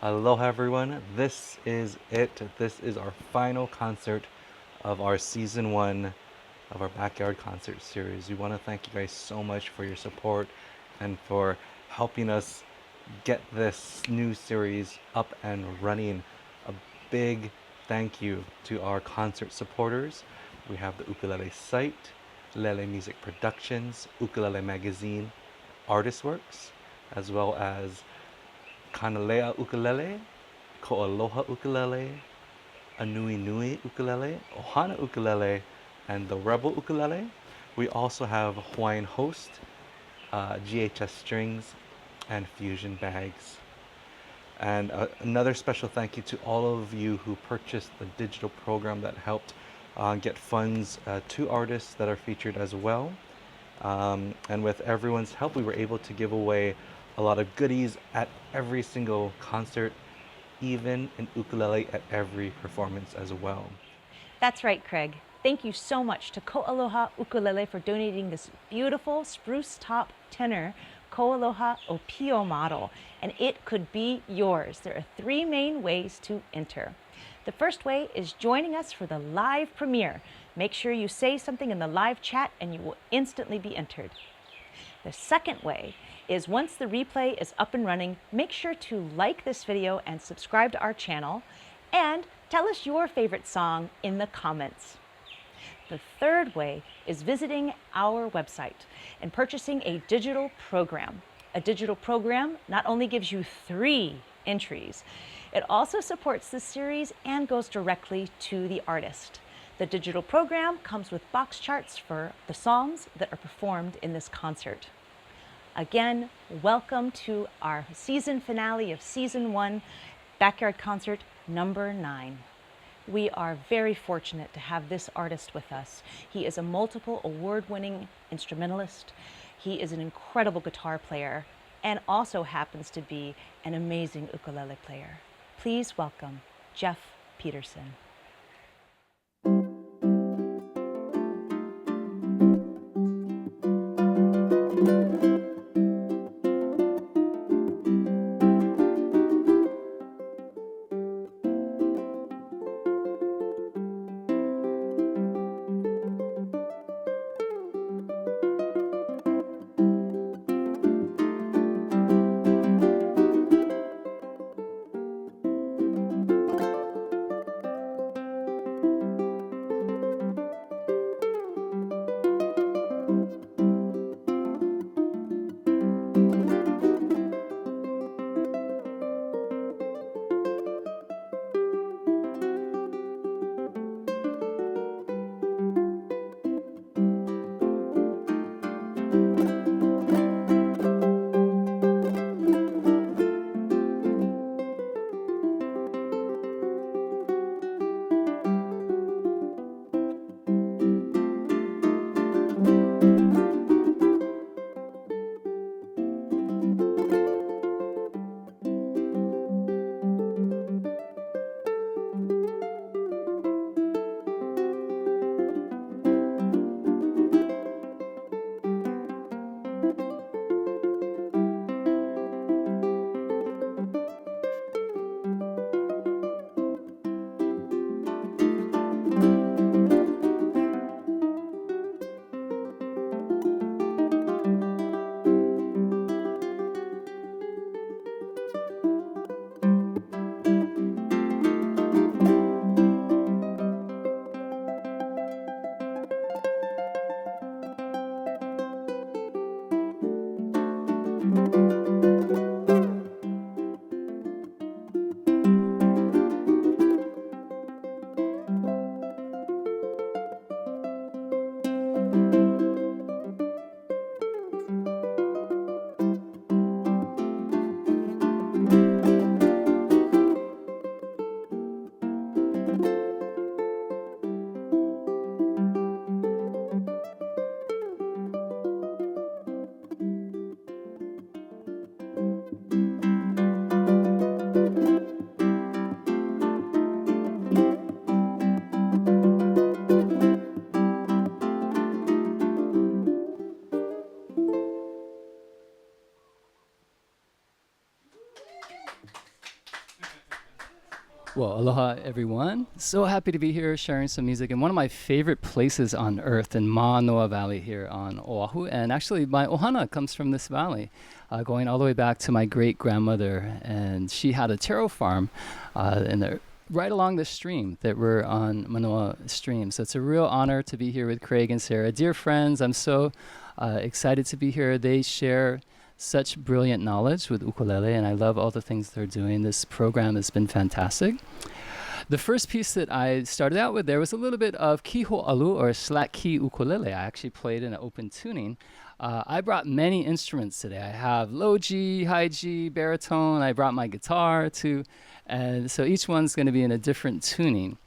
Aloha everyone, this is it. This is our final concert of our season 1 of our backyard concert series. We want to thank you guys so much for your support and for helping us get this new series up and running. A big thank you to our concert supporters. We have the Ukulele site, Lele Music Productions, Ukulele Magazine, Artist Works, as well as Kanalea Ukulele, Ko'aloha Ukulele, Anui Nui Ukulele, Ohana Ukulele, and the Rebel Ukulele. We also have Hawaiian Host, GHS Strings, and Fusion Bags. And another special thank you to all of you who purchased the digital program that helped get funds to artists that are featured as well. And with everyone's help, we were able to give away a lot of goodies at every single concert, even an ukulele at every performance as well. That's right, Craig. Thank you so much to Ko'aloha Ukulele for donating this beautiful spruce top tenor Ko'aloha Opio model, and it could be yours. There are 3 main ways to enter. The first way is joining us for the live premiere. Make sure you say something in the live chat and you will instantly be entered. The second way is once the replay is up and running, make sure to like this video and subscribe to our channel, and tell us your favorite song in the comments. The third way is visiting our website and purchasing a digital program. A digital program not only gives you 3 entries, it also supports the series and goes directly to the artist. The digital program comes with box charts for the songs that are performed in this concert. Again, welcome to our season finale of season 1, Backyard Concert number 9. We are very fortunate to have this artist with us. He is a multiple award-winning instrumentalist. He is an incredible guitar player and also happens to be an amazing ukulele player. Please welcome Jeff Peterson. Well, aloha everyone. So happy to be here sharing some music in one of my favorite places on earth in Manoa Valley here on Oahu. And actually my ohana comes from this valley, going all the way back to my great grandmother. And she had a taro farm right along the stream that we're on Manoa Stream. So it's a real honor to be here with Craig and Sarah. Dear friends, I'm so excited to be here. They share such brilliant knowledge with ukulele, and I love all the things they're doing. This program has been fantastic. The first piece that I started out with there was a little bit of kiho alu, or slack key ukulele. I actually played in an open tuning. I brought many instruments today. I have low G, high G, baritone. I brought my guitar too, and so each one's going to be in a different tuning.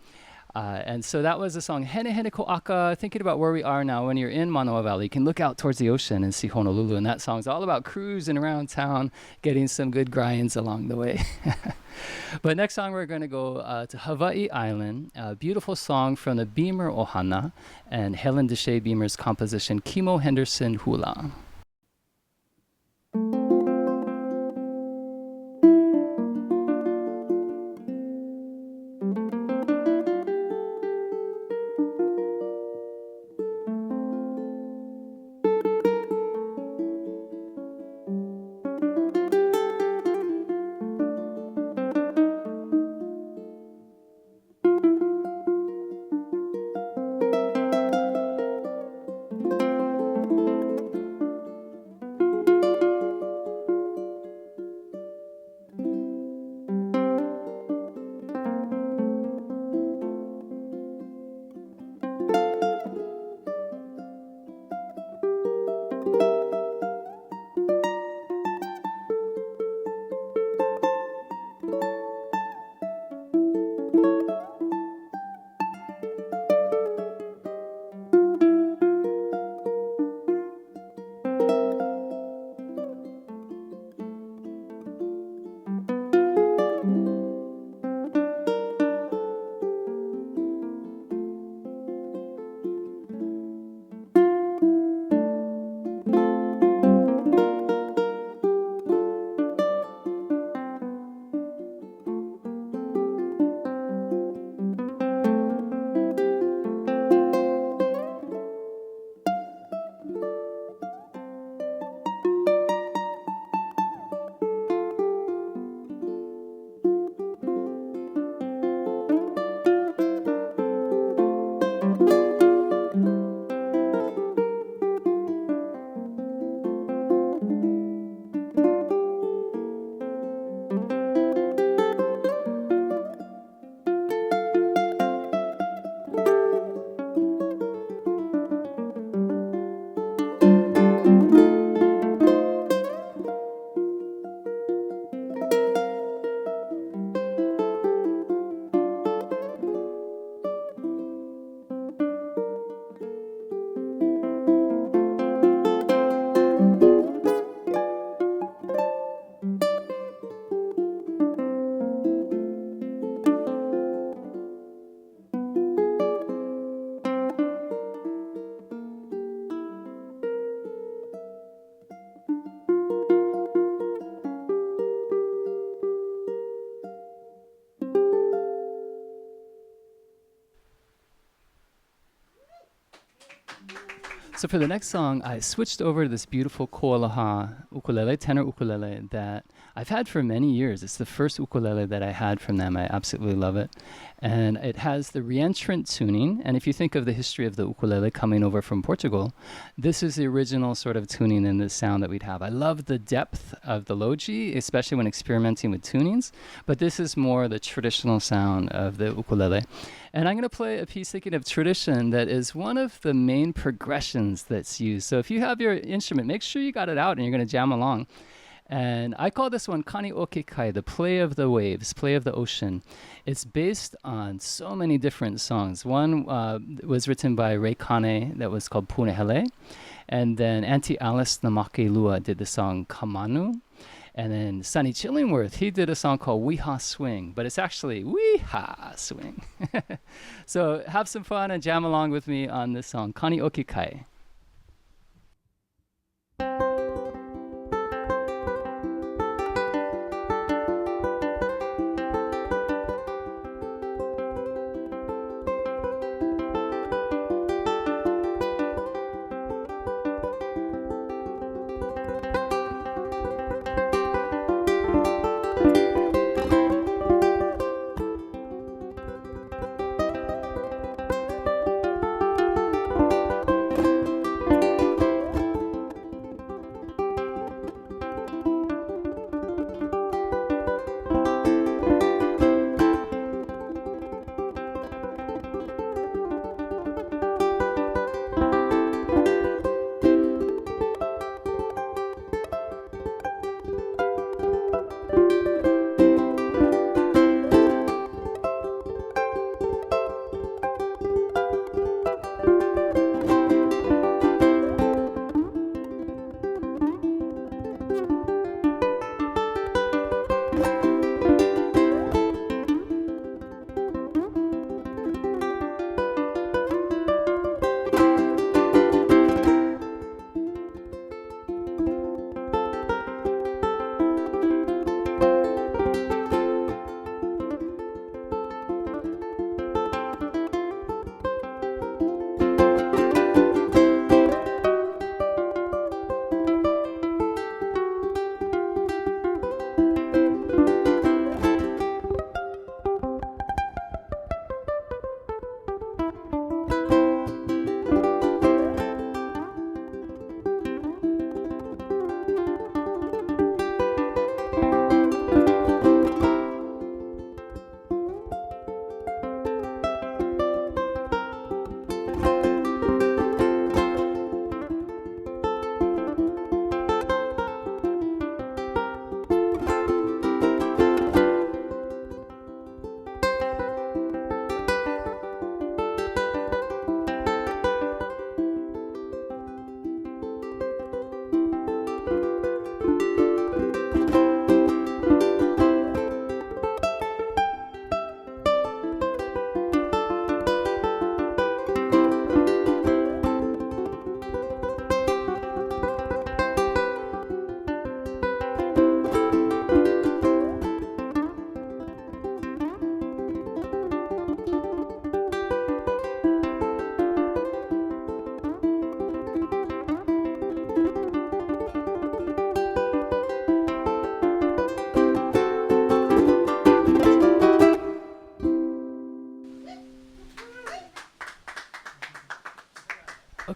And so that was the song Hene Hene Ko'aka, thinking about where we are now. When you're in Manoa Valley, you can look out towards the ocean and see Honolulu. And that song's all about cruising around town, getting some good grinds along the way. But next song, we're going to go to Hawaii Island, a beautiful song from the Beamer Ohana and Helen Deshay Beamer's composition, Kimo Henderson Hula. So for the next song, I switched over to this beautiful Ko'alaha ukulele, tenor ukulele that I've had for many years. It's the first ukulele that I had from them. I absolutely love it. And it has the reentrant tuning. And if you think of the history of the ukulele coming over from Portugal, this is the original sort of tuning and the sound that we'd have. I love the depth of the low G, especially when experimenting with tunings. But this is more the traditional sound of the ukulele. And I'm going to play a piece thinking of tradition that is one of the main progressions that's used. So if you have your instrument, make sure you got it out and you're going to jam along. And I call this one Kani Oke Kai, the play of the waves, play of the ocean. It's based on so many different songs. One was written by Ray Kane that was called Punehele. And then Auntie Alice Namake Lua did the song Kamanu. And then Sonny Chillingworth, he did a song called Weehaw Swing, but it's actually Weehaw Swing. So have some fun and jam along with me on this song, Kani Oke Kai.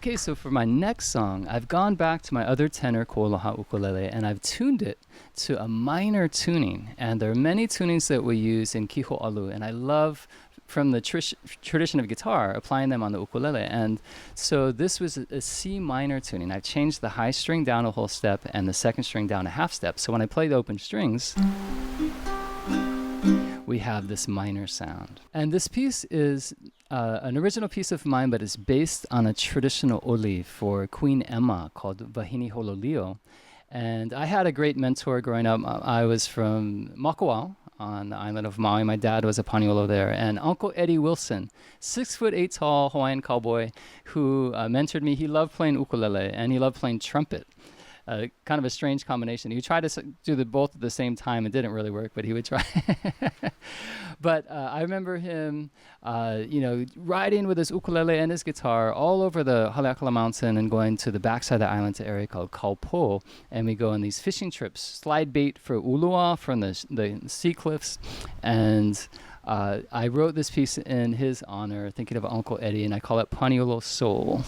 Okay, so for my next song, I've gone back to my other tenor, Ko'aloha ukulele, and I've tuned it to a minor tuning. And there are many tunings that we use in kiho'alu, and I love from the tradition of guitar, applying them on the ukulele. And so this was a C minor tuning. I've changed the high string down a whole step and the second string down a half step. So when I play the open strings, we have this minor sound. And this piece is an original piece of mine, but it's based on a traditional oli for Queen Emma called Wahine Hololio. And I had a great mentor growing up. I was from Makawao on the island of Maui. My dad was a paniolo there. And Uncle Eddie Wilson, 6'8" tall Hawaiian cowboy who mentored me. He loved playing ukulele and he loved playing trumpet. Kind of a strange combination. He tried to do the both at the same time. It didn't really work, but he would try. But I remember him, riding with his ukulele and his guitar all over the Haleakala Mountain and going to the backside of the island to an area called Kaupo. And we go on these fishing trips, slide bait for ulua from the sea cliffs. And I wrote this piece in his honor, thinking of Uncle Eddie, and I call it Paniolo Soul.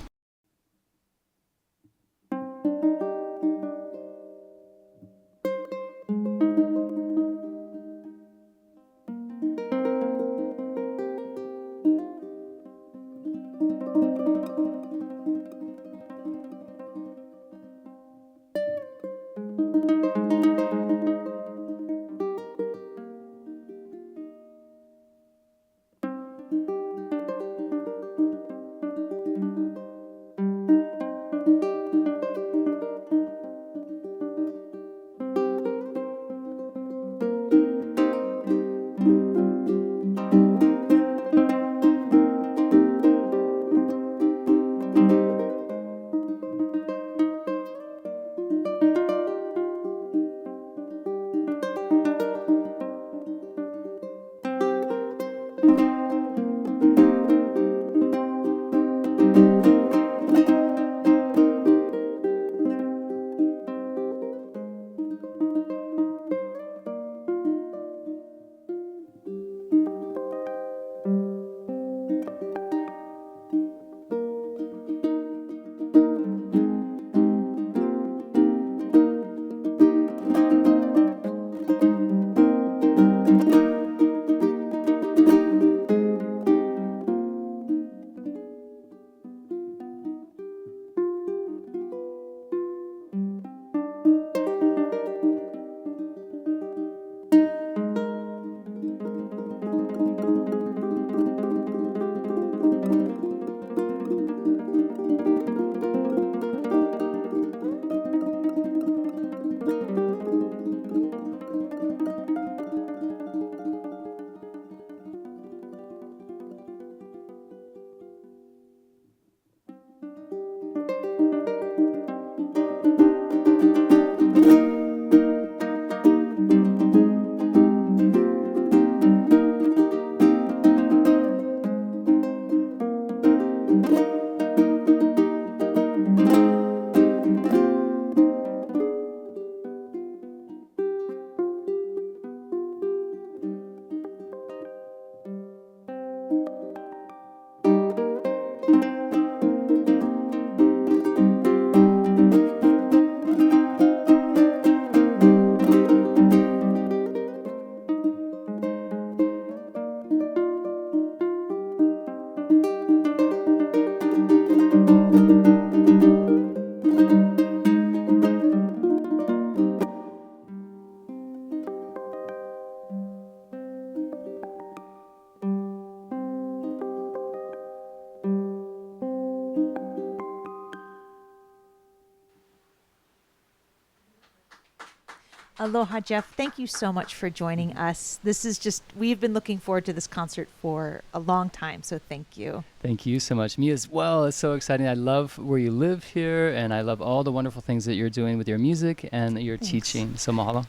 Aloha, Jeff. Thank you so much for joining us. This is just, we've been looking forward to this concert for a long time, so thank you. Thank you so much. Me as well. It's so exciting. I love where you live here, and I love all the wonderful things that you're doing with your music and your teaching. So mahalo.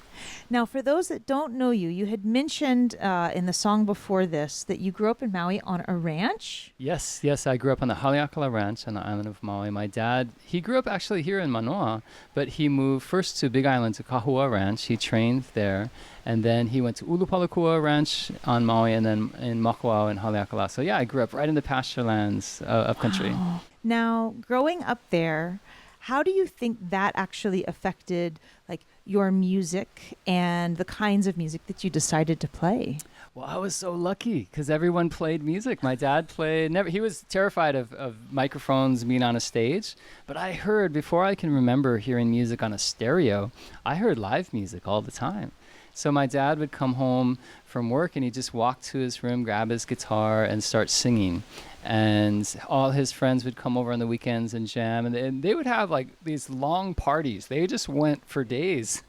Now, for those that don't know you, you had mentioned in the song before this that you grew up in Maui on a ranch. Yes. I grew up on the Haleakala Ranch on the island of Maui. My dad, he grew up actually here in Manoa, but he moved first to Big Island to Kahua Ranch. He trained there, And then he went to Ulupalakua Ranch on Maui, and then in Makawao and Haleakala. So yeah, I grew up right in the pasture lands of country. Wow. Now, growing up there, how do you think that actually affected like your music and the kinds of music that you decided to play? Well, I was so lucky because everyone played music. My dad played. He was terrified of microphones being on a stage. But I heard, before I can remember hearing music on a stereo, I heard live music all the time. So my dad would come home from work and he'd just walk to his room, grab his guitar and start singing. And all his friends would come over on the weekends and jam. And they would have like these long parties. They just went for days.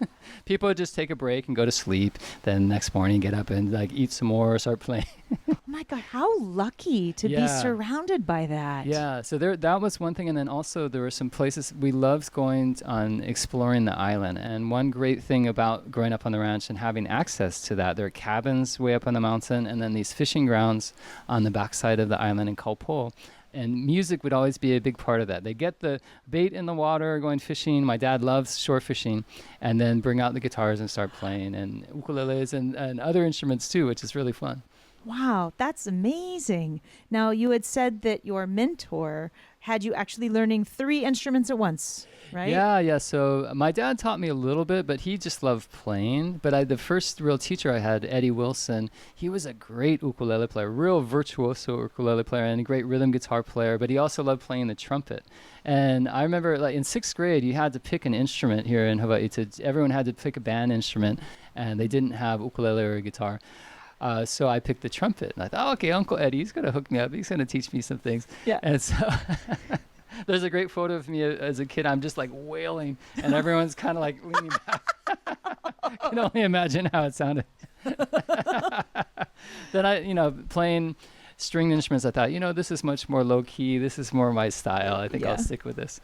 People would just take a break and go to sleep. Then next morning get up and like eat some more, start playing. Oh my God, how lucky to be surrounded by that. Yeah, so that was one thing. And then also there were some places we loved going on exploring the island. And one great thing about growing up on the ranch and having access to that, there are cabins way up on the mountain and then these fishing grounds on the backside of the island in Kaupo. And music would always be a big part of that. They get the bait in the water, going fishing. My dad loves shore fishing, and then bring out the guitars and start playing, and ukuleles and other instruments too, which is really fun. Wow, that's amazing. Now, you had said that your mentor had you actually learning 3 instruments at once, right? Yeah. So my dad taught me a little bit, but he just loved playing. But the first real teacher I had, Eddie Wilson, he was a great ukulele player, real virtuoso ukulele player and a great rhythm guitar player, but he also loved playing the trumpet. And I remember like in 6th grade, you had to pick an instrument here in Hawaii. Everyone had to pick a band instrument, and they didn't have ukulele or guitar. So I picked the trumpet, and I thought, okay, Uncle Eddie's going to hook me up. He's going to teach me some things. Yeah. And so there's a great photo of me as a kid. I'm just like wailing, and everyone's kind of like leaning back. I can only imagine how it sounded. Then playing stringed instruments, I thought, this is much more low key. This is more my style. I think I'll stick with this.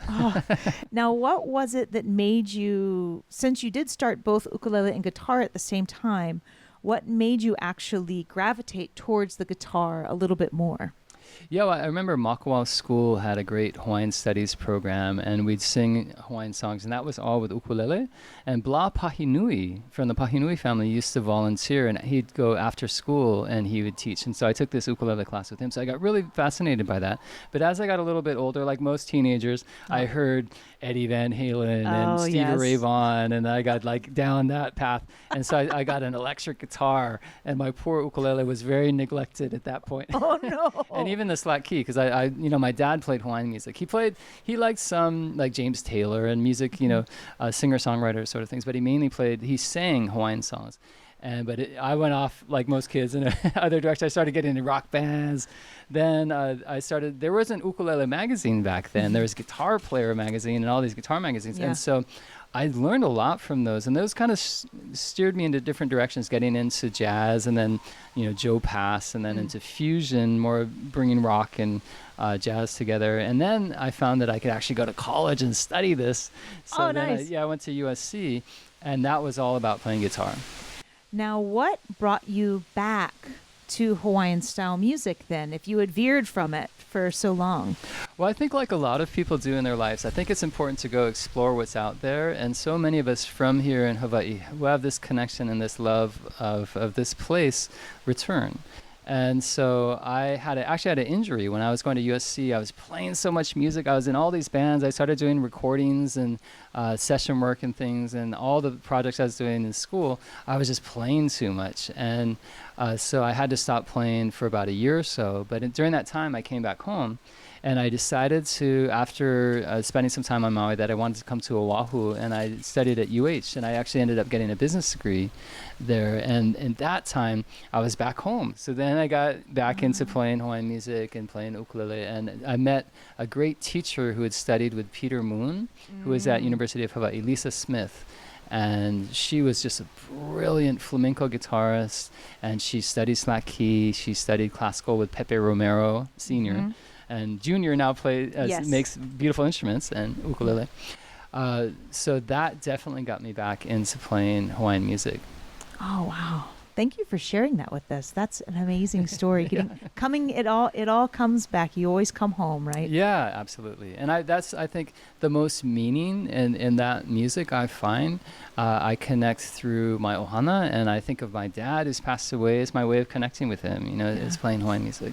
Now, what was it that made you, since you did start both ukulele and guitar at the same time, what made you actually gravitate towards the guitar a little bit more? Yeah, well, I remember Makawao School had a great Hawaiian studies program, and we'd sing Hawaiian songs, and that was all with ukulele. And Bla Pahinui from the Pahinui family used to volunteer, and he'd go after school and he would teach. And so I took this ukulele class with him, so I got really fascinated by that. But as I got a little bit older, like most teenagers, I heard Eddie Van Halen and Stevie Ray Vaughan, and I got like down that path. And so I got an electric guitar, and my poor ukulele was very neglected at that point. Oh no! And even the slack key, because my dad played Hawaiian music. He liked some like James Taylor and music, singer-songwriter sort of things, but he sang Hawaiian songs. But I went off like most kids in other directions. I started getting into rock bands. Then there was an ukulele magazine back then. There was Guitar Player magazine and all these guitar magazines. Yeah. And so I learned a lot from those. And those kind of steered me into different directions, getting into jazz and then, Joe Pass, and then into fusion, more bringing rock and jazz together. And then I found that I could actually go to college and study this. So nice. I went to USC, and that was all about playing guitar. Now, what brought you back to Hawaiian style music then, if you had veered from it for so long? Well, I think like a lot of people do in their lives, I think it's important to go explore what's out there. And so many of us from here in Hawaii who have this connection and this love of this place return. And so I actually had an injury when I was going to USC. I was playing so much music. I was in all these bands. I started doing recordings and session work and things, and all the projects I was doing in school, I was just playing too much. And so I had to stop playing for about a year or so. But during that time, I came back home, and I decided to, after spending some time on Maui, that I wanted to come to Oahu, and I studied at UH, and I actually ended up getting a business degree there. And in that time, I was back home. So then I got back into playing Hawaiian music and playing ukulele, and I met a great teacher who had studied with Peter Moon, who was at University of Hawaii, Lisa Smith. And she was just a brilliant flamenco guitarist, and she studied slack key. She studied classical with Pepe Romero Sr., and Junior now makes beautiful instruments and ukulele. So that definitely got me back into playing Hawaiian music. Oh, wow. Thank you for sharing that with us. That's an amazing story. It all comes back. You always come home, right? Yeah, absolutely. And that's, I think, the most meaning in that music I find. I connect through my ohana, and I think of my dad who's passed away as my way of connecting with him, is playing Hawaiian music.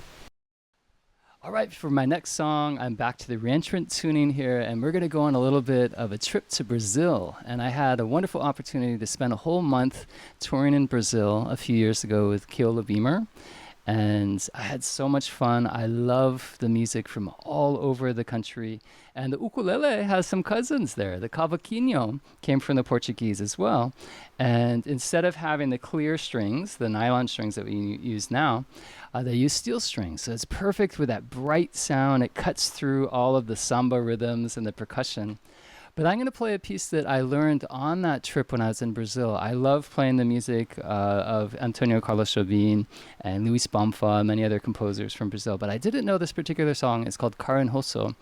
All right, for my next song, I'm back to the reentrant tuning here, and we're going to go on a little bit of a trip to Brazil. And I had a wonderful opportunity to spend a whole month touring in Brazil a few years ago with Keola Beamer. And I had so much fun. I love the music from all over the country. And the ukulele has some cousins there. The cavaquinho came from the Portuguese as well. And instead of having the clear strings, the nylon strings that we use now, they use steel strings. So it's perfect with that bright sound. It cuts through all of the samba rhythms and the percussion. But I'm going to play a piece that I learned on that trip when I was in Brazil. I love playing the music of Antonio Carlos Jobim and Luis Bonfa, many other composers from Brazil. But I didn't know this particular song. It's called Carinhoso.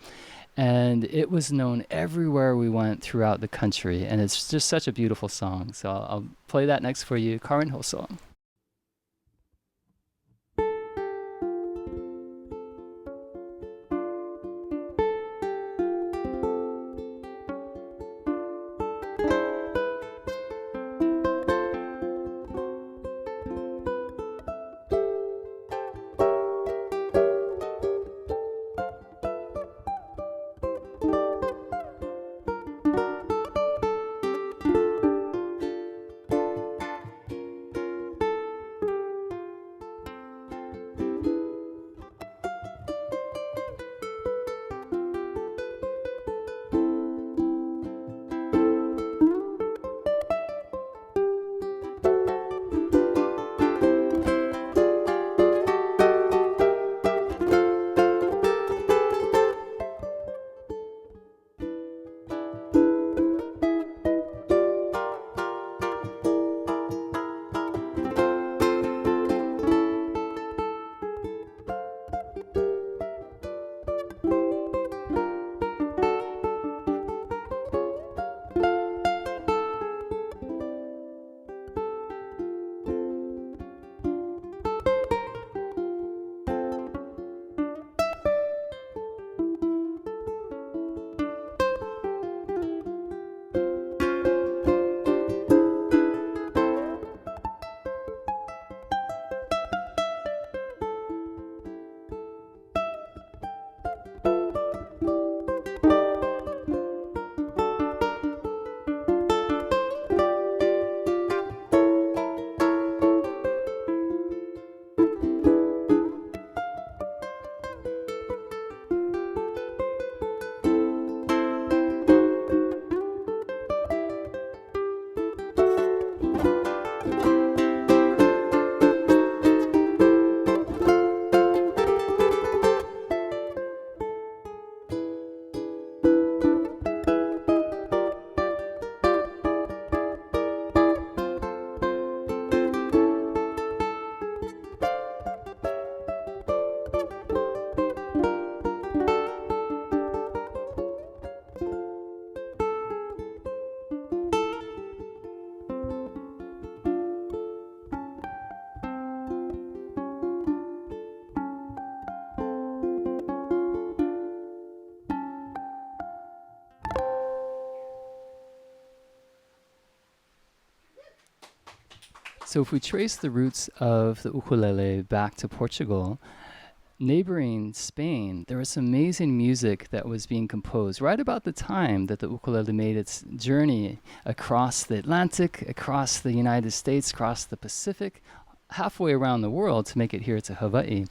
And it was known everywhere we went throughout the country. And it's just such a beautiful song. So I'll play that next for you, Carinhoso. So if we trace the roots of the ukulele back to Portugal, neighboring Spain, there was some amazing music that was being composed right about the time that the ukulele made its journey across the Atlantic, across the United States, across the Pacific, halfway around the world to make it here to Hawaii.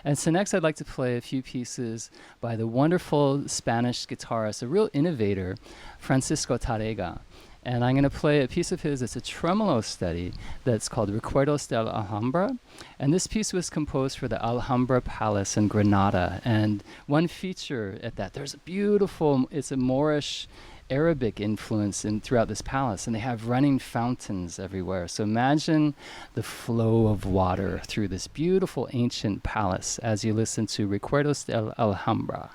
And so next I'd like to play a few pieces by the wonderful Spanish guitarist, a real innovator, Francisco Tárrega. And I'm going to play a piece of his. It's a tremolo study that's called Recuerdos de la Alhambra. And this piece was composed for the Alhambra Palace in Granada. And one feature at that, there's a beautiful, it's a Moorish Arabic influence throughout this palace. And they have running fountains everywhere. So imagine the flow of water through this beautiful ancient palace as you listen to Recuerdos de la Alhambra.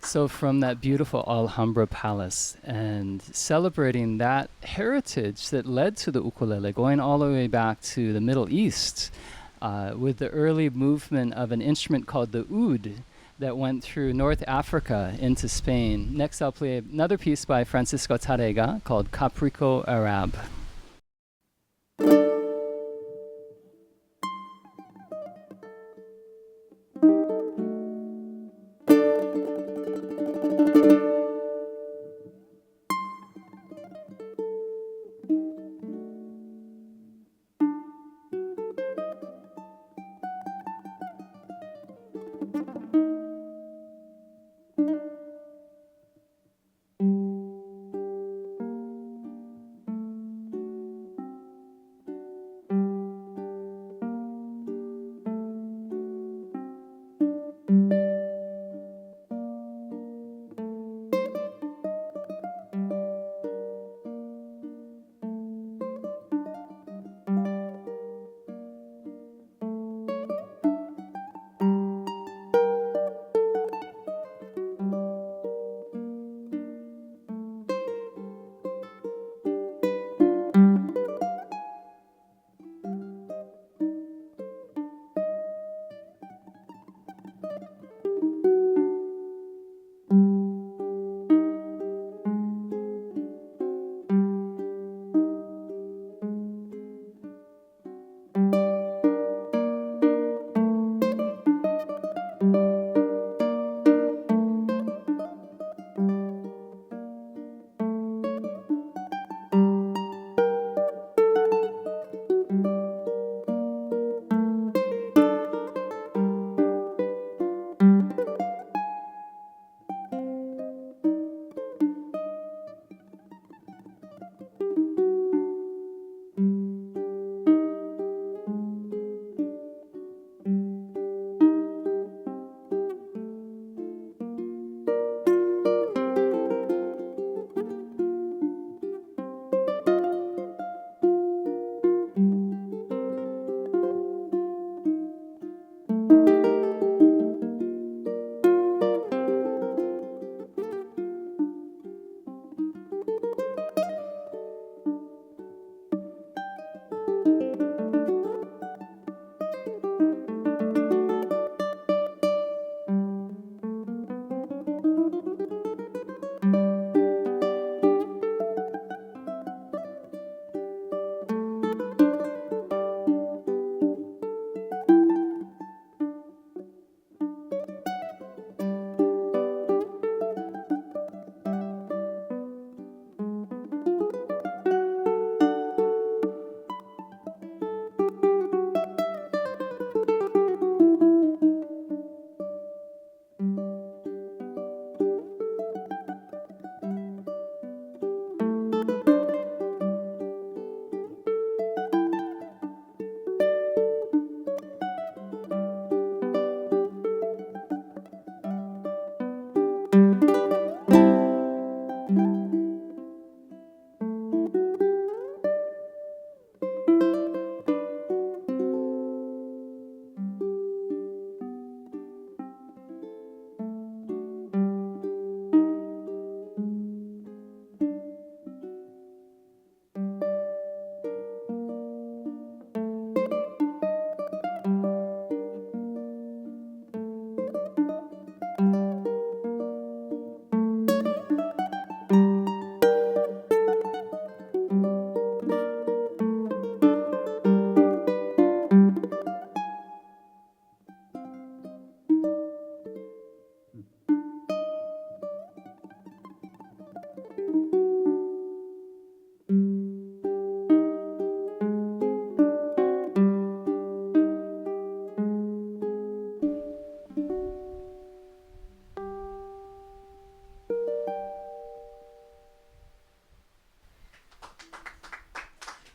So from that beautiful Alhambra Palace and celebrating that heritage that led to the ukulele, going all the way back to the Middle East, with the early movement of an instrument called the oud that went through North Africa into Spain. Next, I'll play another piece by Francisco Tárrega called Caprico Arab.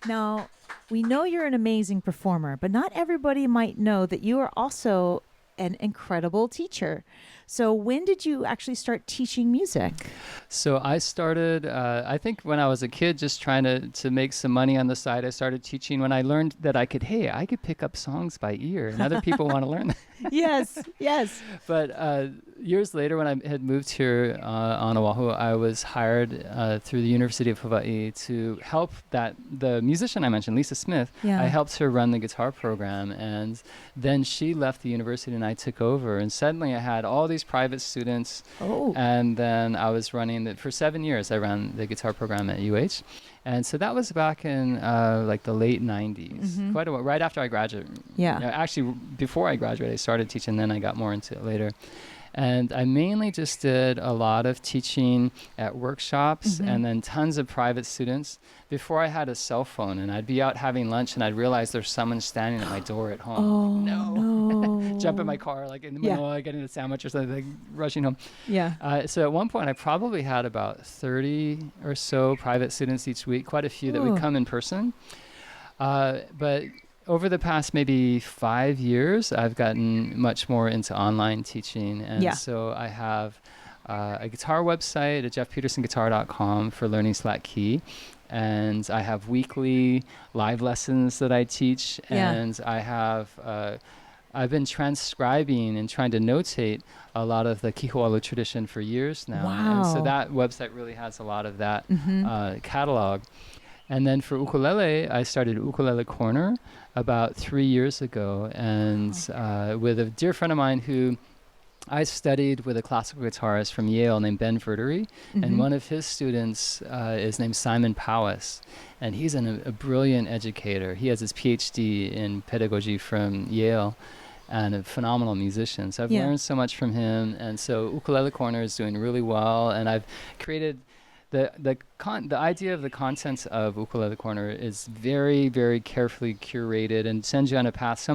Now, we know you're an amazing performer, but not everybody might know that you are also an incredible teacher. So when did you actually start teaching music? So I started, I think when I was a kid, just trying to make some money on the side. I started teaching when I learned that I could pick up songs by ear, and other people want to learn that. Yes, yes. But years later, when I had moved here on Oahu, I was hired through the University of Hawaii to help the musician I mentioned, Lisa Smith. Yeah. I helped her run the guitar program, and then she left the university and I took over. And suddenly I had all these private students, and then I was running for 7 years. I ran the guitar program at UH. And so that was back in like the late 90s, quite a while, right after I graduated. Yeah. Actually, before I graduated, I started teaching, then I got more into it later. And I mainly just did a lot of teaching at workshops and then tons of private students before I had a cell phone. And I'd be out having lunch and I'd realize there's someone standing at my door at home. Oh, no. Jump in my car, like in the middle, getting a sandwich or something, like rushing home. Yeah. So at one point, I probably had about 30 or so private students each week, quite a few that would come in person. But over the past maybe 5 years, I've gotten much more into online teaching. And so I have a guitar website at jeffpetersonguitar.com for learning slack key. And I have weekly live lessons that I teach. And I have, I've been transcribing and trying to notate a lot of the Kiho'olu tradition for years now. Wow. And so that website really has a lot of that catalog. And then for ukulele, I started Ukulele Corner about 3 years ago, and with a dear friend of mine who I studied with a classical guitarist from Yale named Ben Verdery, and one of his students is named Simon Powis, and he's a brilliant educator. He has his PhD in pedagogy from Yale, and a phenomenal musician. So I've learned so much from him, and so Ukulele Corner is doing really well, and I've created the idea of the contents of Ukulele Corner is very, very carefully curated and sends you on a path.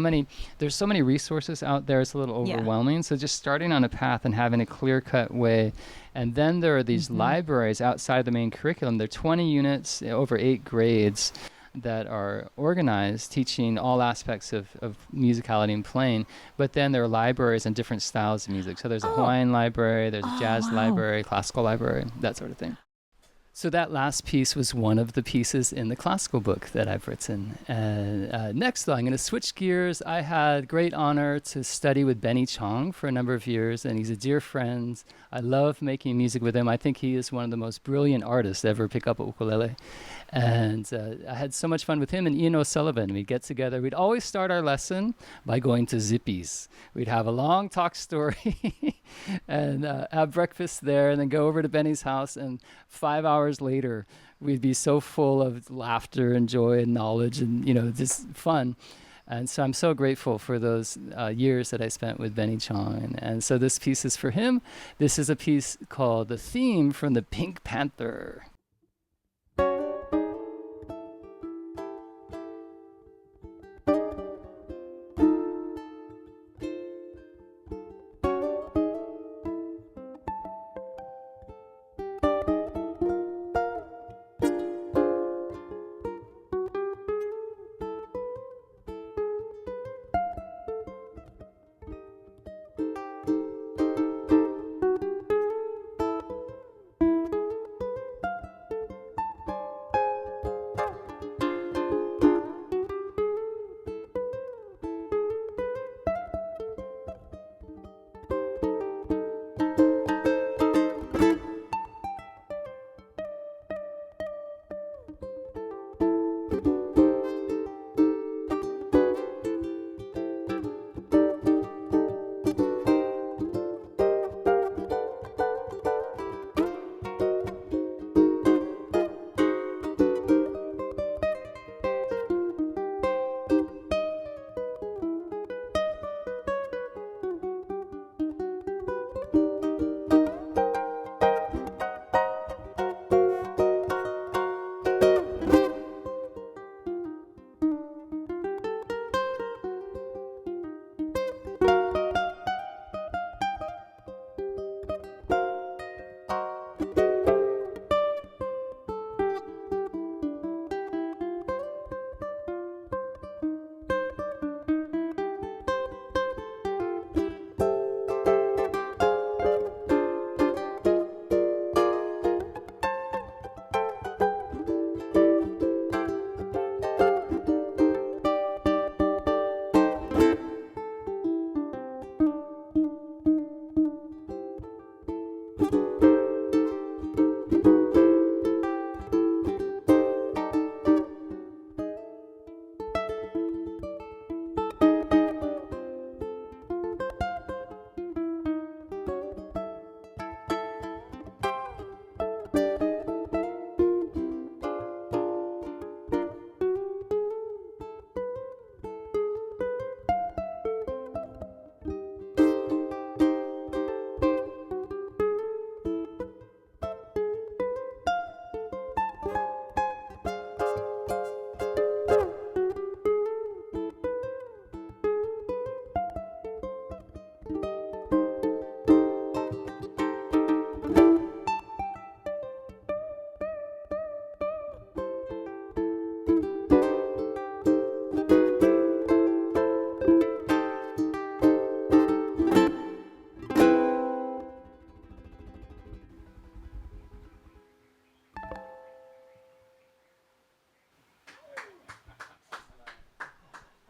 There's so many resources out there, it's a little overwhelming. So just starting on a path and having a clear-cut way. And then there are these libraries outside the main curriculum. There are 20 units over 8 grades that are organized, teaching all aspects of musicality and playing. But then there are libraries and different styles of music. So there's a Hawaiian library, there's a jazz library, classical library, that sort of thing. So that last piece was one of the pieces in the classical book that I've written. And next, though, I'm going to switch gears. I had great honor to study with Benny Chong for a number of years, and he's a dear friend. I love making music with him. I think he is one of the most brilliant artists to ever pick up a ukulele. And I had so much fun with him and Ian O'Sullivan. We'd get together. We'd always start our lesson by going to Zippy's. We'd have a long talk story and have breakfast there and then go over to Benny's house. And 5 hours later, we'd be so full of laughter and joy and knowledge and, just fun. And so I'm so grateful for those years that I spent with Benny Chong. And so this piece is for him. This is a piece called The Theme from the Pink Panther.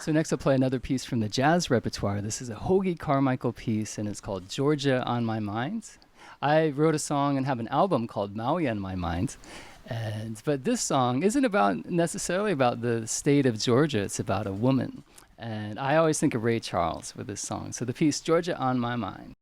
So next I'll play another piece from the jazz repertoire. This is a Hoagie Carmichael piece, and it's called Georgia on My Mind. I wrote a song and have an album called Maui on My Mind. But this song isn't necessarily about the state of Georgia. It's about a woman. And I always think of Ray Charles with this song. So the piece Georgia on My Mind.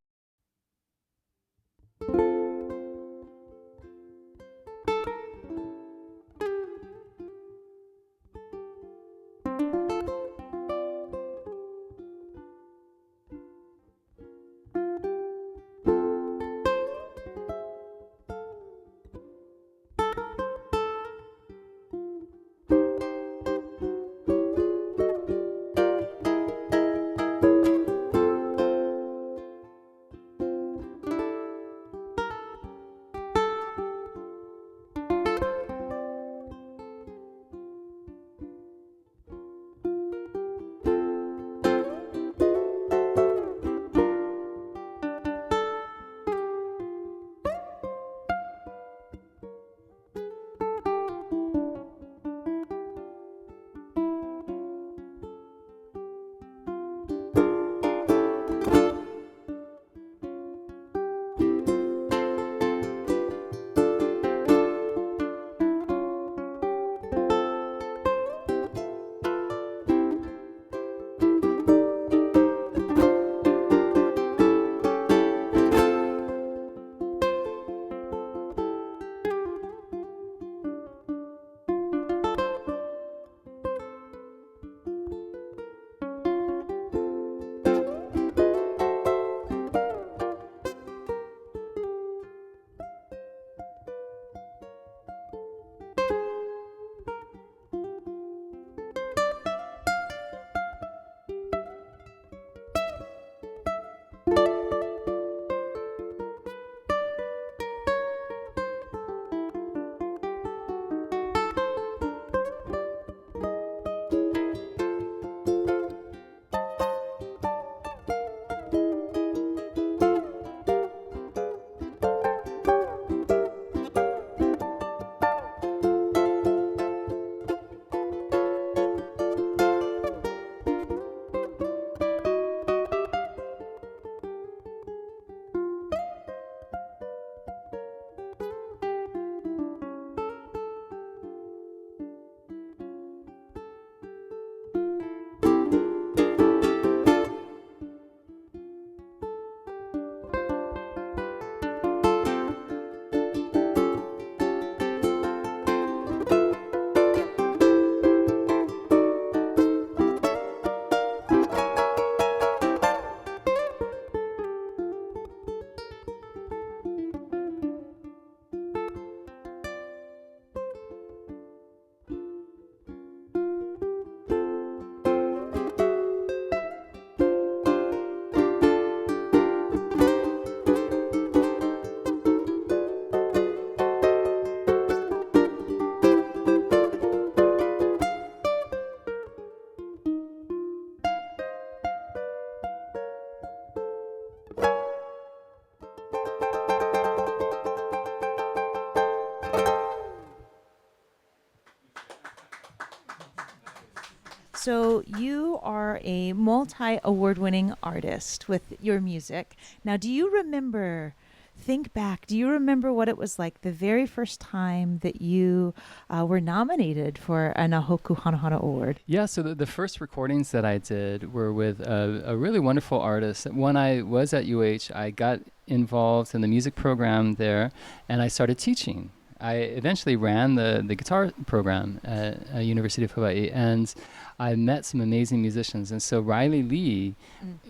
So you are a multi-award-winning artist with your music. Now, do you remember think back, do you remember what it was like the very first time that you were nominated for a Na Noku Hanohano Award? Yeah, so the first recordings that I did were with a really wonderful artist. When I was at UH, I got involved in the music program there, and I started teaching. I eventually ran the guitar program at University of Hawaii, and I met some amazing musicians. And so Riley Lee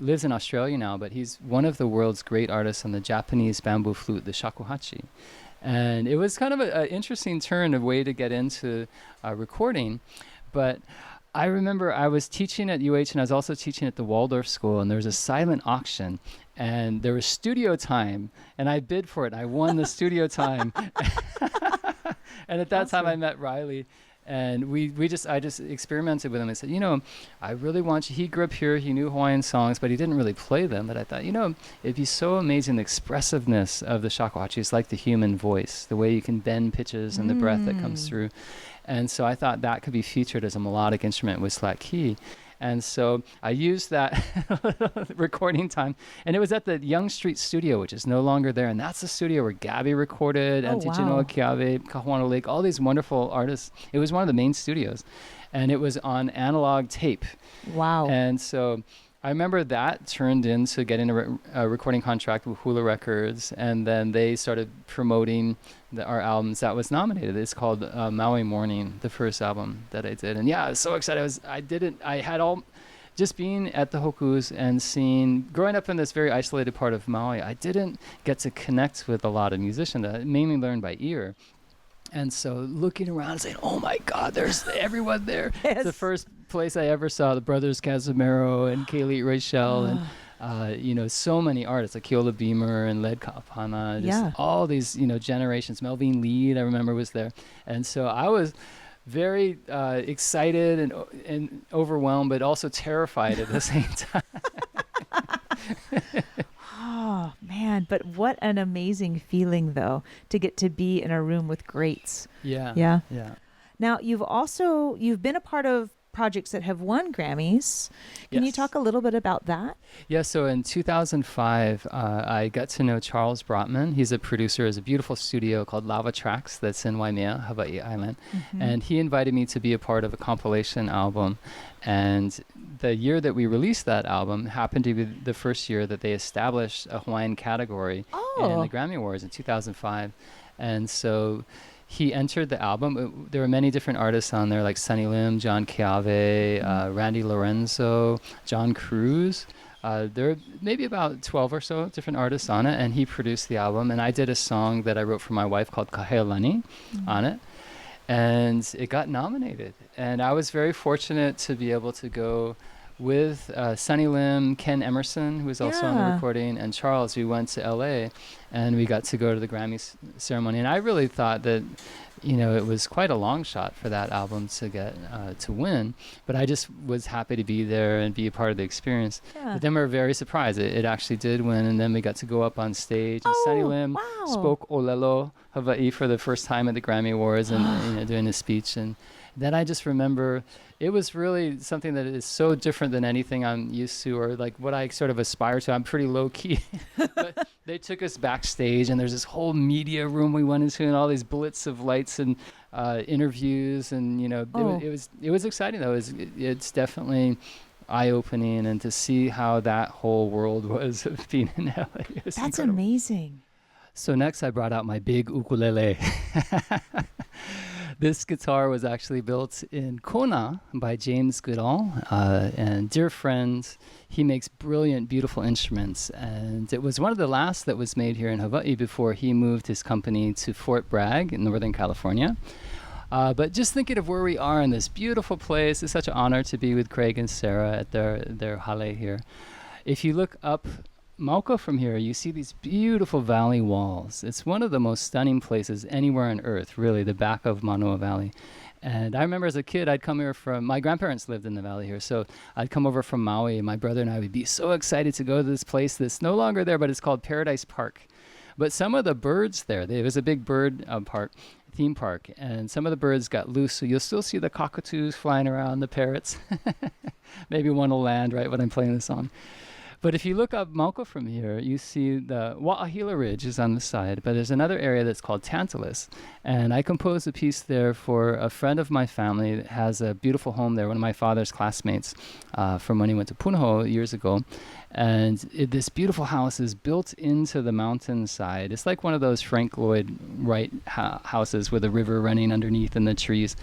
lives in Australia now, but he's one of the world's great artists on the Japanese bamboo flute, the shakuhachi. And it was kind of an interesting turn, a way to get into recording. But I remember I was teaching at UH, and I was also teaching at the Waldorf School, and there was a silent auction, and there was studio time, and I bid for it. I won the studio time. And at that time, I met Riley, and I just experimented with him. I said, I really want you. He grew up here. He knew Hawaiian songs, but he didn't really play them. But I thought, it'd be so amazing, the expressiveness of the shakuhachi. It's like the human voice, the way you can bend pitches and the breath that comes through. And so I thought that could be featured as a melodic instrument with slack key. And so I used that recording time, and it was at the Young Street Studio, which is no longer there. And that's the studio where Gabby recorded, Antijinoa Keawe, Kahuana Lake, all these wonderful artists. It was one of the main studios, and it was on analog tape. Wow. And so I remember that turned into getting a recording contract with Hula Records, and then they started promoting our albums. That was nominated. It's called Maui Morning, the first album that I did. And yeah, I was so excited. I had just being at the Hokus and growing up in this very isolated part of Maui, I didn't get to connect with a lot of musicians. I mainly learned by ear. And so looking around and saying, oh my God, there's everyone there. Yes. It's the first place I ever saw the brothers Casimiro and Kaylee Rachel and, so many artists like Keola Beamer and Led Kapana, just all these, generations. Melvin Lead, I remember, was there. And so I was very excited and overwhelmed, but also terrified at the same time. Oh, man. But what an amazing feeling, though, to get to be in a room with greats. Yeah. Yeah. Yeah. Now, you've been a part of projects that have won Grammys. Can you talk a little bit about that? Yeah, so in 2005, I got to know Charles Brotman. He's a producer. There's a beautiful studio called Lava Tracks that's in Waimea, Hawaii Island. Mm-hmm. And he invited me to be a part of a compilation album. And the year that we released that album happened to be the first year that they established a Hawaiian category in the Grammy Awards in 2005. And so he entered the album. There were many different artists on there, like Sunny Lim, John Keawe, Randy Lorenzo, John Cruz. There are maybe about 12 or so different artists on it, and he produced the album. And I did a song that I wrote for my wife called Kahealani on it, and it got nominated. And I was very fortunate to be able to go with Sunny Lim, Ken Emerson, who was also on the recording, and Charles. We went to LA, and we got to go to the Grammy ceremony. And I really thought that, it was quite a long shot for that album to get to win. But I just was happy to be there and be a part of the experience. Yeah. But then we were very surprised. It actually did win, and then we got to go up on stage. And Sunny Lim spoke Olelo Hawaii for the first time at the Grammy Awards, and doing a speech. And then I just remember it was really something that is so different than anything I'm used to, or like what I sort of aspire to. I'm pretty low key, but they took us backstage, and there's this whole media room we went into, and all these blitz of lights and interviews, and it was exciting though. It's definitely eye-opening, and to see how that whole world was of being in LA. That's incredible. Amazing. So next I brought out my big ukulele. This guitar was actually built in Kona by James Goodall, and dear friend. He makes brilliant, beautiful instruments, and it was one of the last that was made here in Hawaii before he moved his company to Fort Bragg in Northern California. But just thinking of where we are in this beautiful place, it's such an honor to be with Craig and Sarah at their hale here. If you look up Mauka from here, you see these beautiful valley walls. It's one of the most stunning places anywhere on earth, really, the back of Manoa Valley. And I remember as a kid, I'd come here my grandparents lived in the valley here, so I'd come over from Maui, and my brother and I would be so excited to go to this place that's no longer there, but it's called Paradise Park. But some of the birds there was a big bird theme park, and some of the birds got loose, so you'll still see the cockatoos flying around, the parrots. Maybe one will land right when I'm playing the song. But if you look up Mauka from here, you see the Wa'ahila Ridge is on the side, but there's another area that's called Tantalus. And I composed a piece there for a friend of my family that has a beautiful home there, one of my father's classmates from when he went to Punahou years ago. And this beautiful house is built into the mountainside. It's like one of those Frank Lloyd Wright houses with a river running underneath and the trees.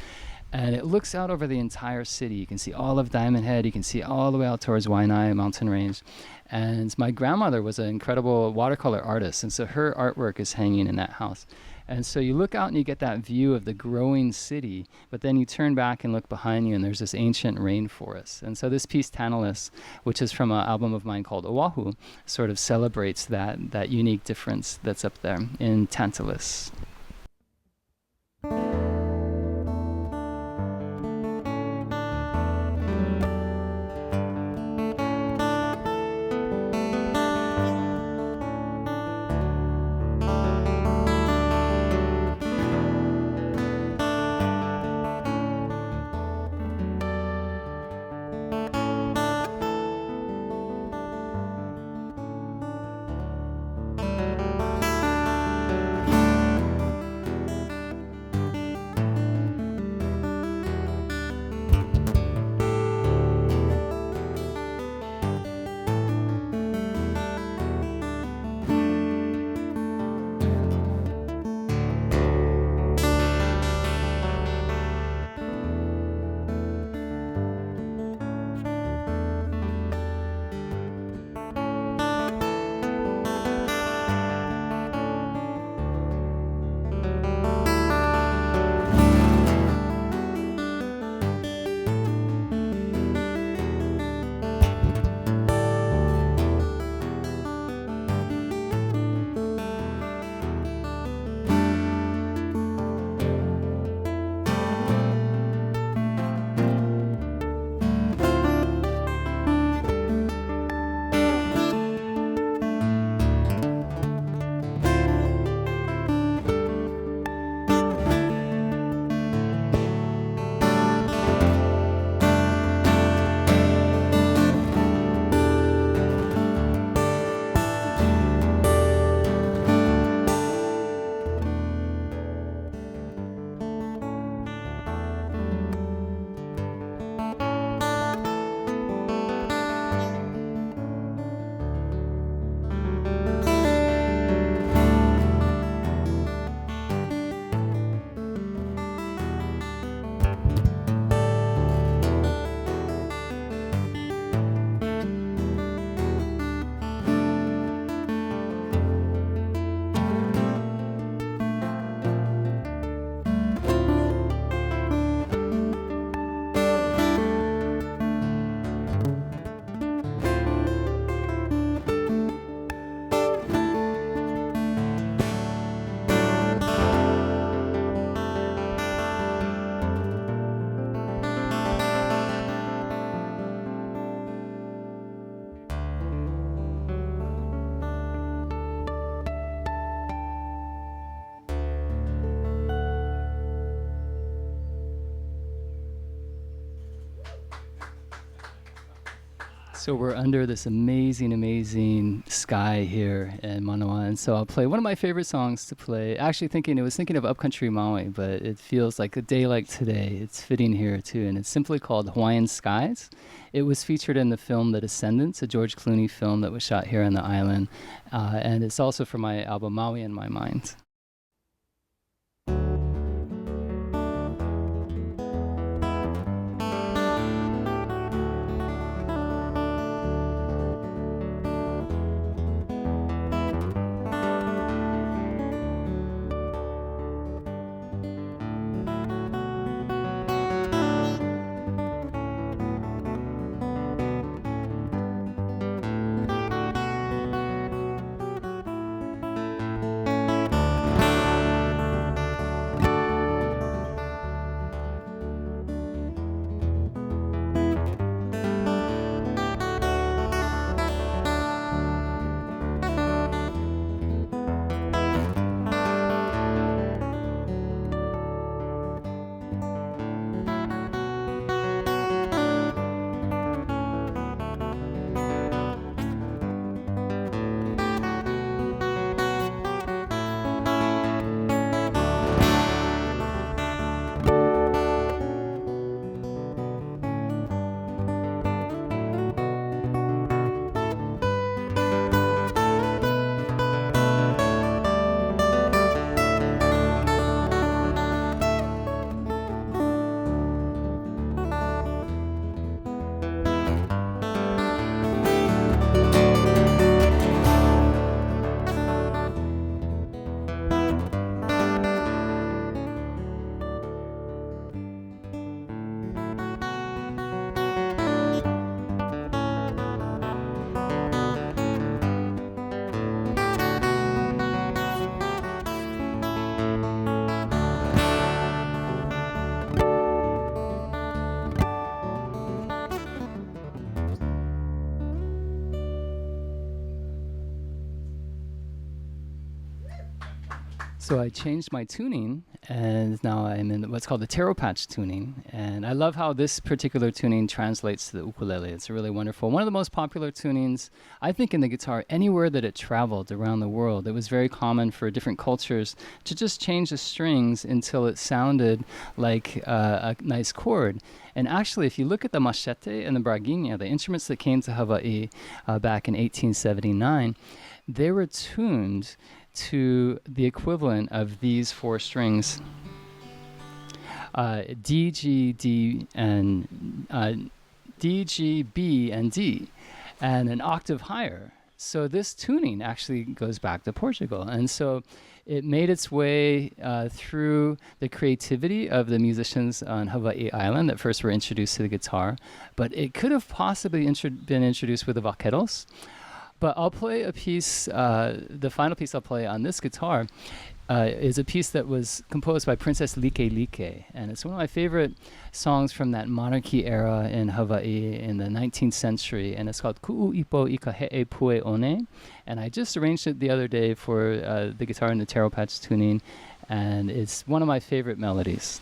And it looks out over the entire city. You can see all of Diamond Head. You can see all the way out towards Waianae mountain range. And my grandmother was an incredible watercolor artist, and so her artwork is hanging in that house. And so you look out and you get that view of the growing city, but then you turn back and look behind you and there's this ancient rainforest. And so this piece, Tantalus, which is from an album of mine called Oahu, sort of celebrates that unique difference that's up there in Tantalus. So we're under this amazing, amazing sky here in Manoa, and so I'll play one of my favorite songs to play. Actually, thinking of Upcountry Maui, but it feels like a day like today. It's fitting here too, and it's simply called Hawaiian Skies. It was featured in the film The Descendants, a George Clooney film that was shot here on the island, and it's also from my album Maui in My Mind. So I changed my tuning, and now I'm in what's called the taro patch tuning. And I love how this particular tuning translates to the ukulele. It's really wonderful. One of the most popular tunings, I think, in the guitar anywhere that it traveled around the world. It was very common for different cultures to just change the strings until it sounded like a nice chord. And actually, if you look at the machete and the braguinha, the instruments that came to Hawaii back in 1879, they were tuned to the equivalent of these four strings, D, G, D, and D, G, B, and D, and an octave higher. So this tuning actually goes back to Portugal. And so it made its way through the creativity of the musicians on Hawaii Island that first were introduced to the guitar, but it could have possibly been introduced with the vaqueros. But I'll play a piece, the final piece I'll play on this guitar is a piece that was composed by Princess Like Like. And it's one of my favorite songs from that monarchy era in Hawaii in the 19th century. And it's called Ku'u Ipo Ika He'e Pue One. And I just arranged it the other day for the guitar in the taro patch tuning. And it's one of my favorite melodies.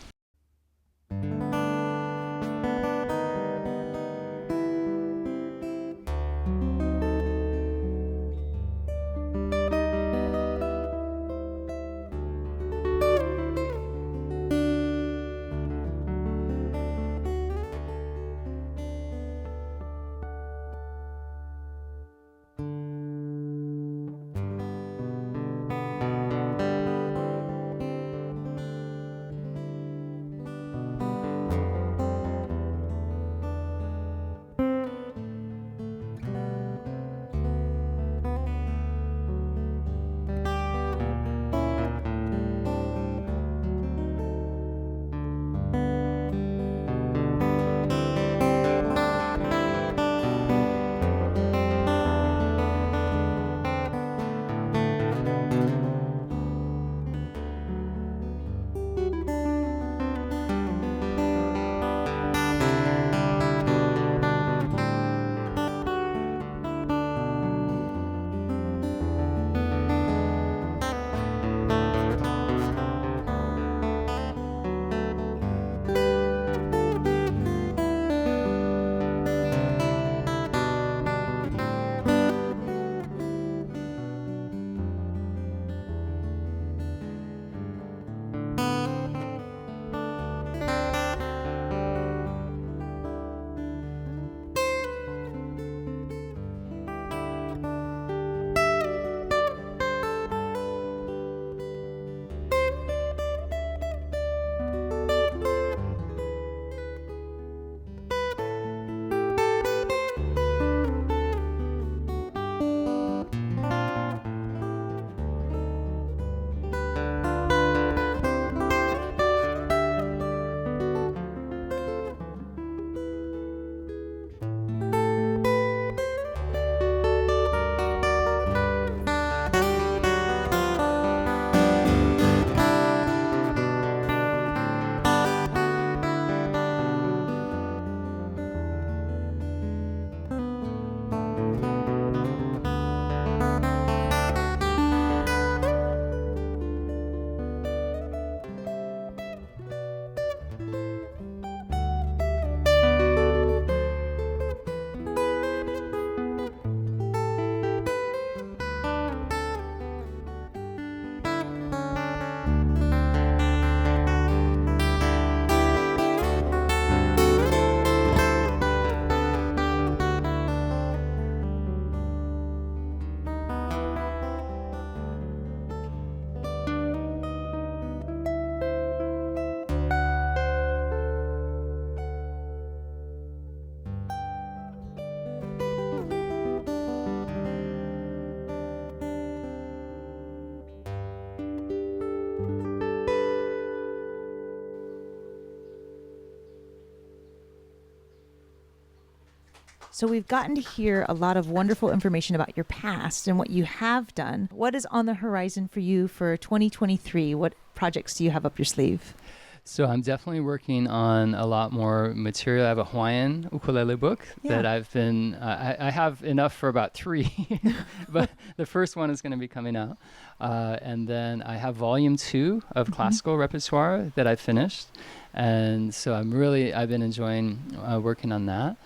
So we've gotten to hear a lot of wonderful information about your past and what you have done. What is on the horizon for you for 2023? What projects do you have up your sleeve? So I'm definitely working on a lot more material. I have a Hawaiian ukulele book that I've been, I have enough for about 3, but the first one is going to be coming out. And then I have volume 2 of classical repertoire that I finished. And so I've been enjoying working on that.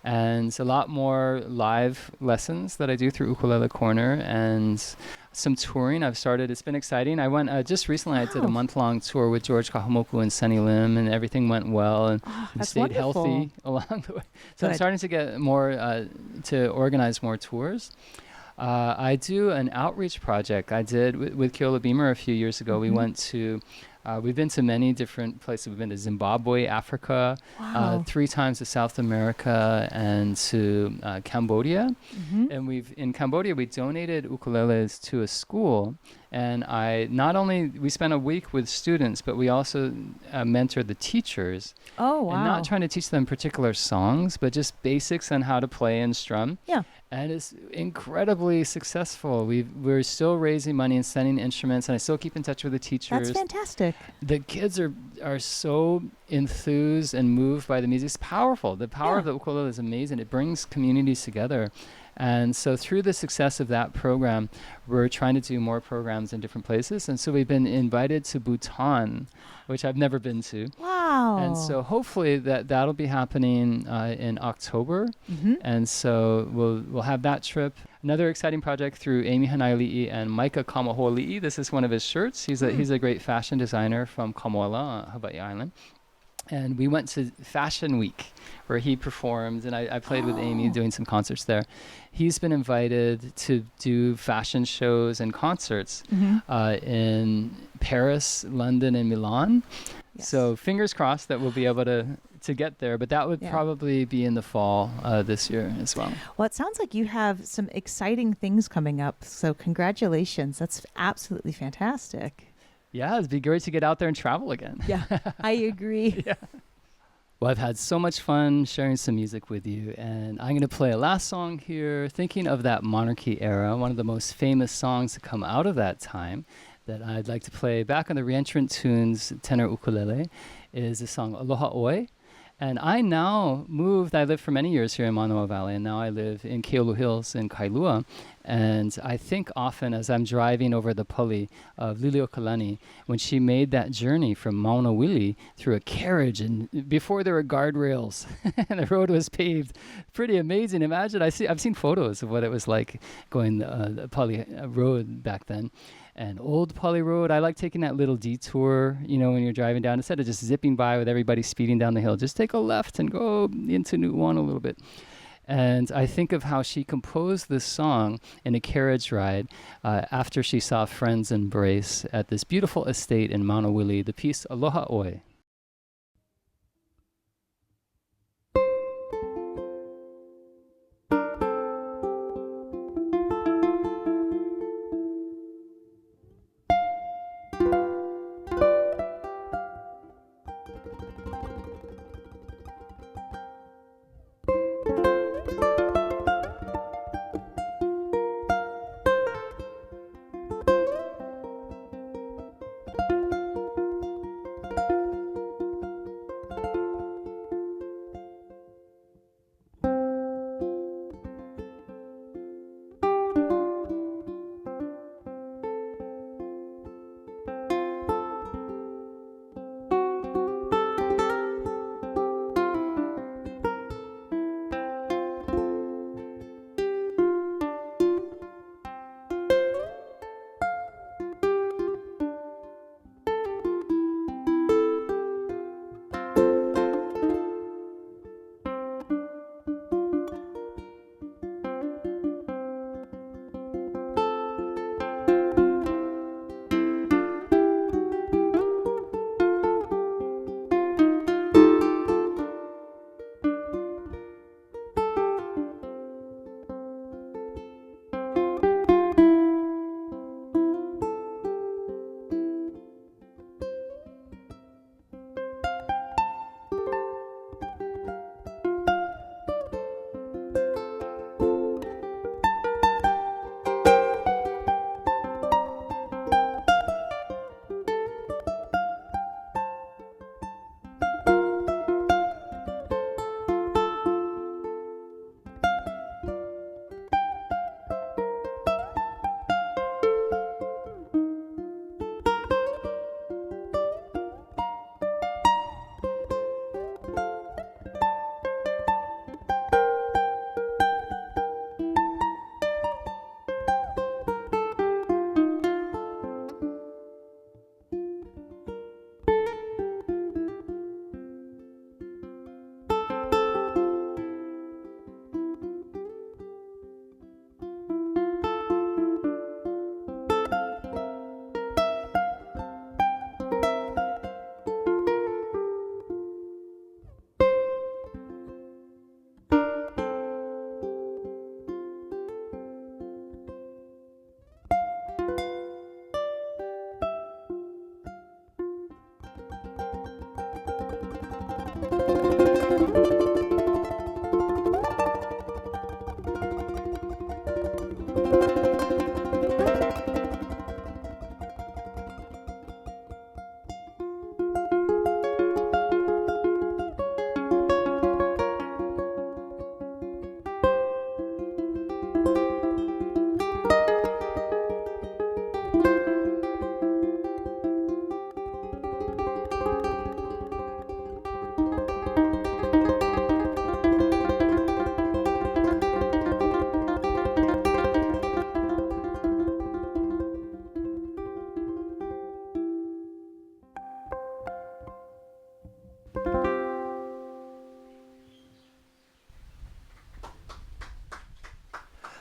And a lot more live lessons that I do through Ukulele Corner and some touring I've started. It's been exciting. I went just recently. I did a month-long tour with George Clooney and Sunny Lim, and everything went well, and we stayed healthy along the way. So I'm starting to get more to organize more tours. I do an outreach project I did with Keola Beamer a few years ago. We went to we've been to many different places. We've been to Zimbabwe, Africa, 3 times to South America, and to Cambodia. And in Cambodia, we donated ukuleles to a school. And we spent a week with students, but we also mentored the teachers. Oh, wow. And not trying to teach them particular songs, but just basics on how to play and strum. Yeah. And it's incredibly successful. We're still raising money and sending instruments, and I still keep in touch with the teachers. That's fantastic. The kids are so enthused and moved by the music. It's powerful. The power of the ukulele is amazing. It brings communities together. And so through the success of that program, we're trying to do more programs in different places. And so we've been invited to Bhutan, which I've never been to. Wow. And so hopefully that'll be happening in October. And so we'll have that trip. Another exciting project through Amy Hanaiali'i and Micah Kamahoali'i. This is one of his shirts. He's a great fashion designer from Kamoala, Hawaii Island. And we went to Fashion Week, where he performed, and I played with Amy doing some concerts there. He's been invited to do fashion shows and concerts in Paris, London, and Milan. Yes. So fingers crossed that we'll be able to get there, but that would probably be in the fall this year as well. Well, it sounds like you have some exciting things coming up, so congratulations. That's absolutely fantastic. Yeah, it'd be great to get out there and travel again. Yeah, I agree. Well, I've had so much fun sharing some music with you, and I'm going to play a last song here, thinking of that Monarchy era, one of the most famous songs to come out of that time that I'd like to play back on the Reentrant Tunes tenor ukulele is the song Aloha Oe. And I lived for many years here in Manoa Valley, and now I live in Keolu Hills in Kailua. And I think often as I'm driving over the pali of Liliuokalani, when she made that journey from Maunawili through a carriage, and before there were guardrails and the road was paved, pretty amazing. Imagine, I've seen photos of what it was like going the pali road back then. And old Pali Road, I like taking that little detour, when you're driving down. Instead of just zipping by with everybody speeding down the hill, just take a left and go into Nu'uanu a little bit. And I think of how she composed this song in a carriage ride after she saw friends embrace at this beautiful estate in Maunawili, the piece Aloha Oe.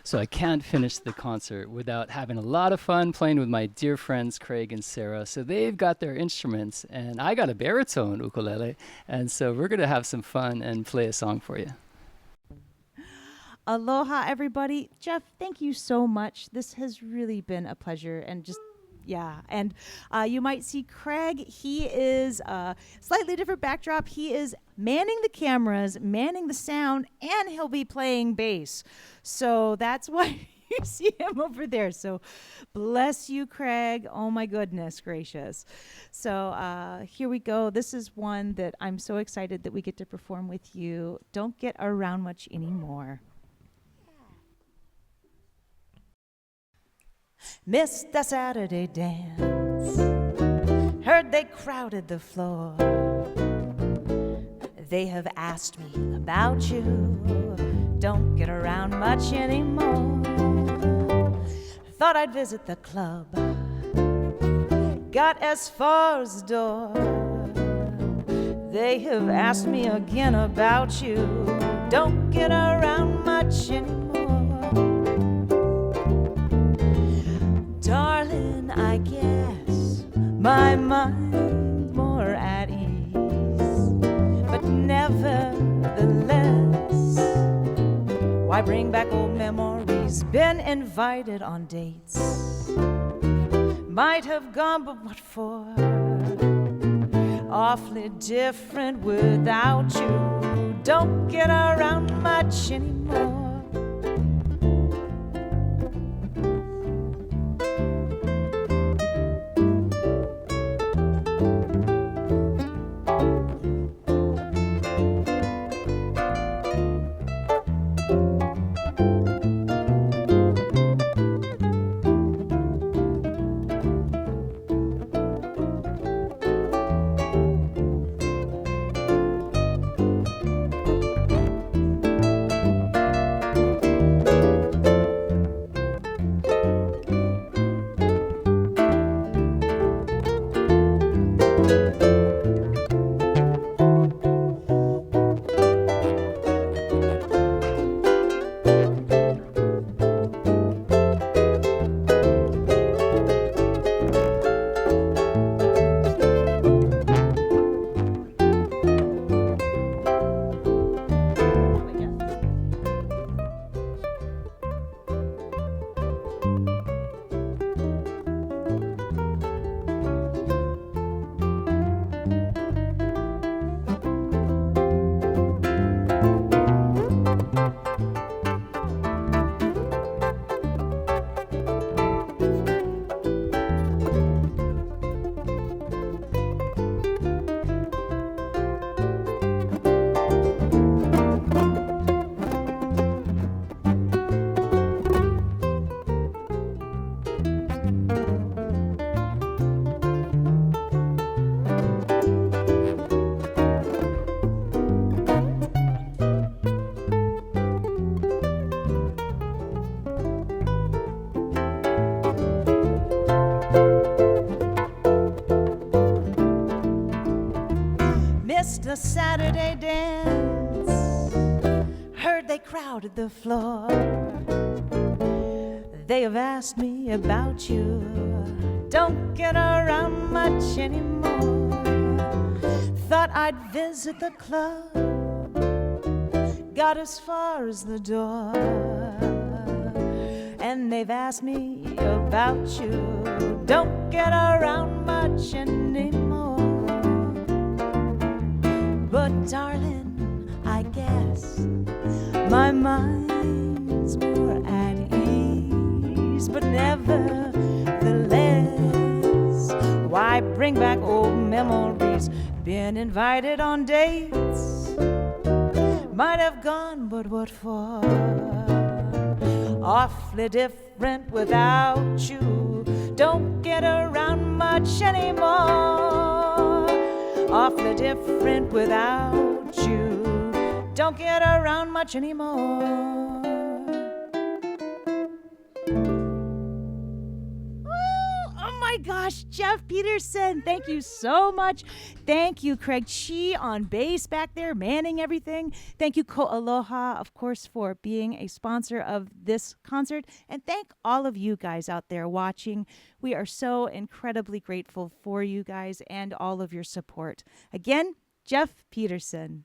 So I can't finish the concert without having a lot of fun playing with my dear friends Craig and Sarah. So they've got their instruments, and I got a baritone ukulele. And so we're going to have some fun and play a song for you. Aloha, everybody. Jeff, thank you so much. This has really been a pleasure, and just yeah. And you might see Craig. He is a slightly different backdrop. He is manning the cameras, manning the sound, and he'll be playing bass. So that's why you see him over there. So bless you, Craig. Oh my goodness gracious. So here we go. This is one that I'm so excited that we get to perform with you. Don't get around much anymore. Missed the Saturday dance. Heard they crowded the floor. They have asked me about you. Don't get around much anymore. Thought I'd visit the club. Got as far as the door. They have asked me again about you. Don't get around much anymore. Darling, I guess my mind's more at ease, but nevertheless, why bring back old memories? Been invited on dates, might have gone, but what for? Awfully different without you. Don't get around much anymore. A Saturday dance. Heard they crowded the floor. They have asked me about you. Don't get around much anymore. Thought I'd visit the club. Got as far as the door. And they've asked me about you. Don't get around much anymore. But darling, I guess my mind's more at ease. But nevertheless, why bring back old memories? Been invited on dates, might have gone, but what for? Awfully different without you. Don't get around much anymore. Awfully different without you. Don't get around much anymore. Woo! Oh my gosh, Jeff Peterson, thank you so much. Thank you, Craig Chi on bass back there, manning everything. Thank you, Ko'aloha, of course, for being a sponsor of this concert. And thank all of you guys out there watching. We are so incredibly grateful for you guys and all of your support. Again, Jeff Peterson.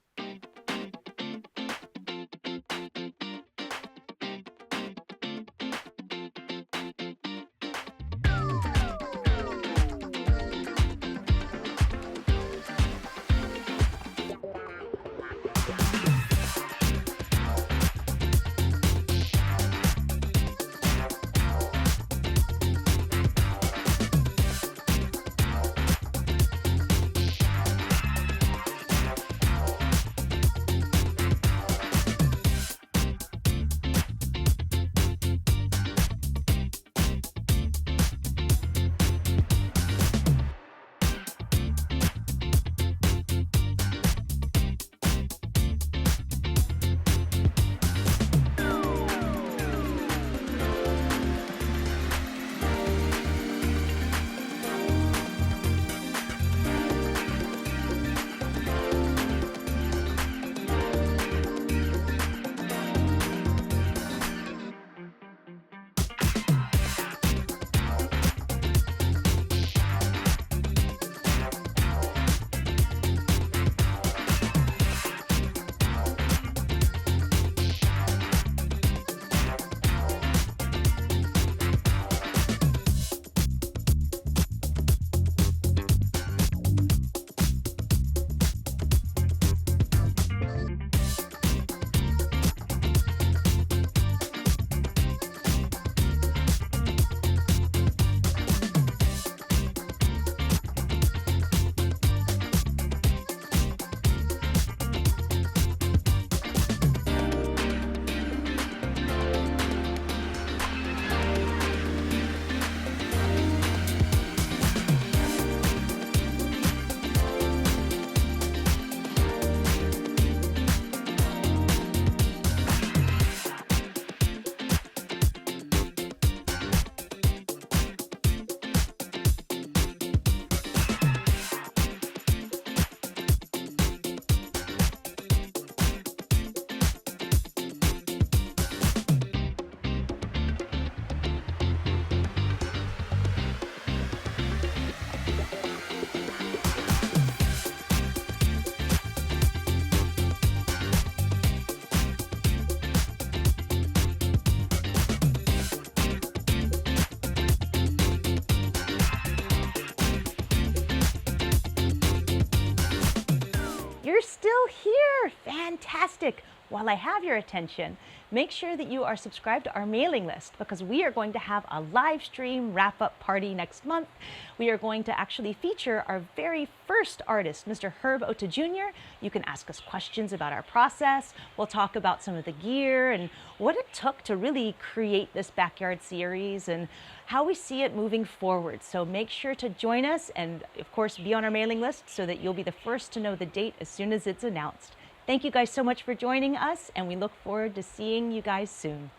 You're still here. Fantastic. While I have your attention, make sure that you are subscribed to our mailing list because we are going to have a live stream wrap-up party next month. We are going to actually feature our very first artist, Mr. Herb Ota Jr. You can ask us questions about our process. We'll talk about some of the gear and what it took to really create this backyard series and how we see it moving forward. So make sure to join us and, of course, be on our mailing list so that you'll be the first to know the date as soon as it's announced. Thank you guys so much for joining us, and we look forward to seeing you guys soon.